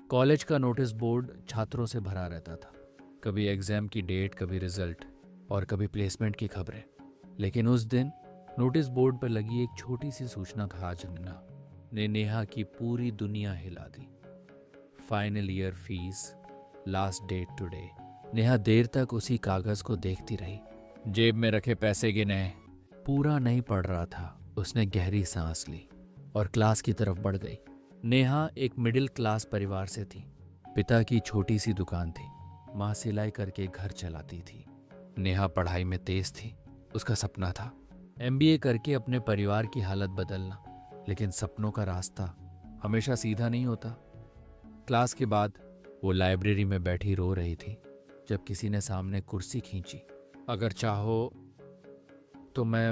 College का notice board छात्रों से भरा रहता था। कभी एग्जाम की डेट, कभी रिजल्ट और कभी प्लेसमेंट की खबरें। लेकिन उस दिन नोटिस बोर्ड पर लगी एक छोटी सी सूचना था जनगणना ने नेहा की पूरी दुनिया हिला दी। Final year fees, last date today. Neha देर तक उसी कागज को देखती रही, जेब में रखे पैसे गिने। पूरा नहीं पढ़ रहा था। उसने गहरी सांस ली और क्लास की तरफ बढ़ गई। नेहा एक मिडिल क्लास परिवार से थी। पिता की छोटी सी दुकान थी, माँ सिलाई करके घर चलाती थी। नेहा पढ़ाई में तेज थी। उसका सपना था एमबीए करके अपने परिवार की हालत बदलना। लेकिन सपनों का रास्ता हमेशा सीधा नहीं होता। क्लास के बाद वो लाइब्रेरी में बैठी रो रही थी जब किसी ने सामने कुर्सी खींची। अगर चाहो तो मैं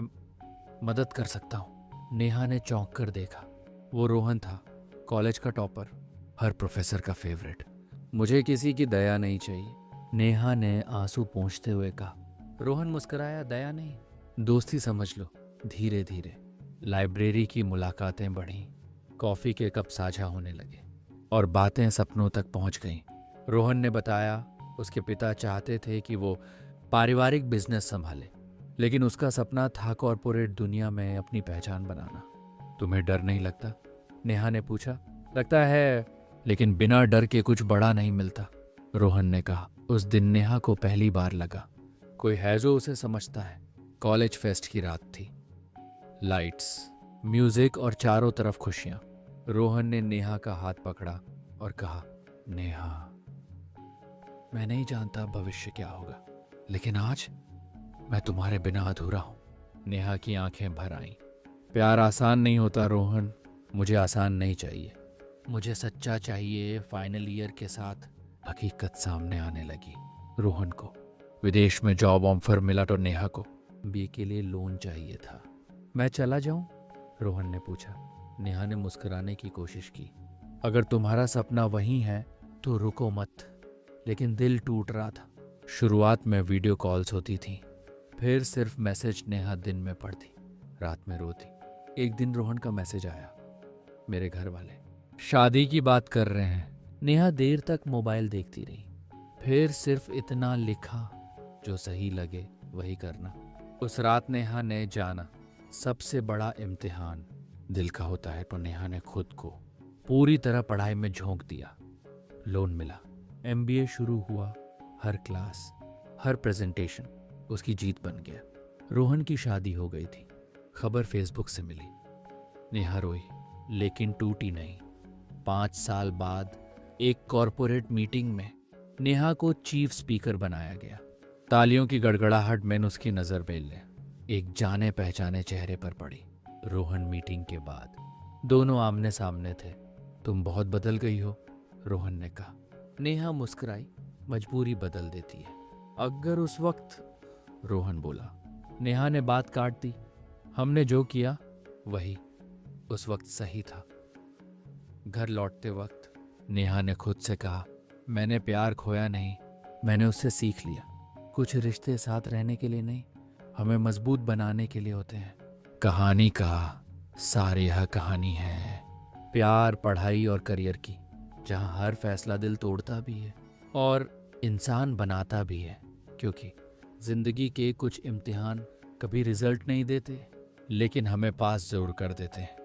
मदद कर सकता हूँ। नेहा ने चौंक कर देखा। वो रोहन था, कॉलेज का टॉपर, हर प्रोफेसर का फेवरेट। मुझे किसी की दया नहीं चाहिए, नेहा ने आंसू पोंछते हुए कहा। रोहन मुस्कुराया। दया नहीं, दोस्ती समझ लो। धीरे धीरे लाइब्रेरी की मुलाकातें बढ़ीं, कॉफी के कप साझा होने लगे और बातें सपनों तक पहुंच गईं। रोहन ने बताया उसके पिता चाहते थे कि वो पारिवारिक बिजनेस संभाले, लेकिन उसका सपना था कॉरपोरेट दुनिया में अपनी पहचान बनाना। तुम्हें डर नहीं लगता? नेहा ने पूछा। लगता है, लेकिन बिना डर के कुछ बड़ा नहीं मिलता, रोहन ने कहा। उस दिन नेहा को पहली बार लगा कोई है जो उसे समझता है। कॉलेज फेस्ट की रात थी। लाइट्स, म्यूजिक और चारों तरफ खुशियां। रोहन ने नेहा का हाथ पकड़ा और कहा, नेहा, मैं नहीं जानता भविष्य क्या होगा, लेकिन आज मैं तुम्हारे बिना अधूरा हूं। नेहा की आंखें भर आईं। प्यार आसान नहीं होता रोहन, मुझे आसान नहीं चाहिए। मुझे सच्चा चाहिए। फाइनल ईयर के साथ हकीकत सामने आने लगी। रोहन को विदेश में जॉब ऑफर मिला तो नेहा को बीए के लिए लोन चाहिए था। मैं चला जाऊं? रोहन ने पूछा। नेहा ने मुस्कुराने की कोशिश की। अगर तुम्हारा सपना वही है तो रुको मत। लेकिन दिल टूट रहा था। शुरुआत में वीडियो कॉल्स होती थी, फिर सिर्फ मैसेज। नेहा दिन में पढ़ती, रात में रोती। एक दिन रोहन का मैसेज आया, मेरे घर वाले शादी की बात कर रहे हैं। नेहा देर तक मोबाइल देखती रही, फिर सिर्फ इतना लिखा, जो सही लगे वही करना। उस रात नेहा ने जाना सबसे बड़ा इम्तिहान दिल का होता है, तो नेहा ने खुद को पूरी तरह पढ़ाई में झोंक दिया। लोन मिला, एमबीए शुरू हुआ। हर क्लास, हर प्रेजेंटेशन उसकी जीत बन गया। रोहन की शादी हो गई थी। खबर फेसबुक से मिली। नेहा रोई, लेकिन टूटी नहीं। 5 साल बाद एक कॉरपोरेट मीटिंग में नेहा को चीफ स्पीकर बनाया गया। तालियों की गड़गड़ाहट में उसकी नजर बेल एक जाने पहचाने चेहरे पर पड़ी। रोहन मीटिंग के बाद दोनों आमने सामने थे। तुम बहुत बदल गई हो, रोहन ने कहा। नेहा मुस्कुराई। मजबूरी बदल देती है। अगर उस वक्त, रोहन बोला। नेहा ने बात काट दी। हमने जो किया वही उस वक्त सही था। घर लौटते वक्त नेहा ने खुद से कहा, मैंने प्यार खोया नहीं, मैंने उससे सीख लिया। कुछ रिश्ते साथ रहने के लिए नहीं, हमें मजबूत बनाने के लिए होते हैं। कहानी का सार यह कहानी है, प्यार, पढ़ाई और करियर की, जहां हर फैसला दिल तोड़ता भी है और इंसान बनाता भी है। क्योंकि जिंदगी के कुछ इम्तिहान कभी रिजल्ट नहीं देते, लेकिन हमें पास जरूर कर देते हैं।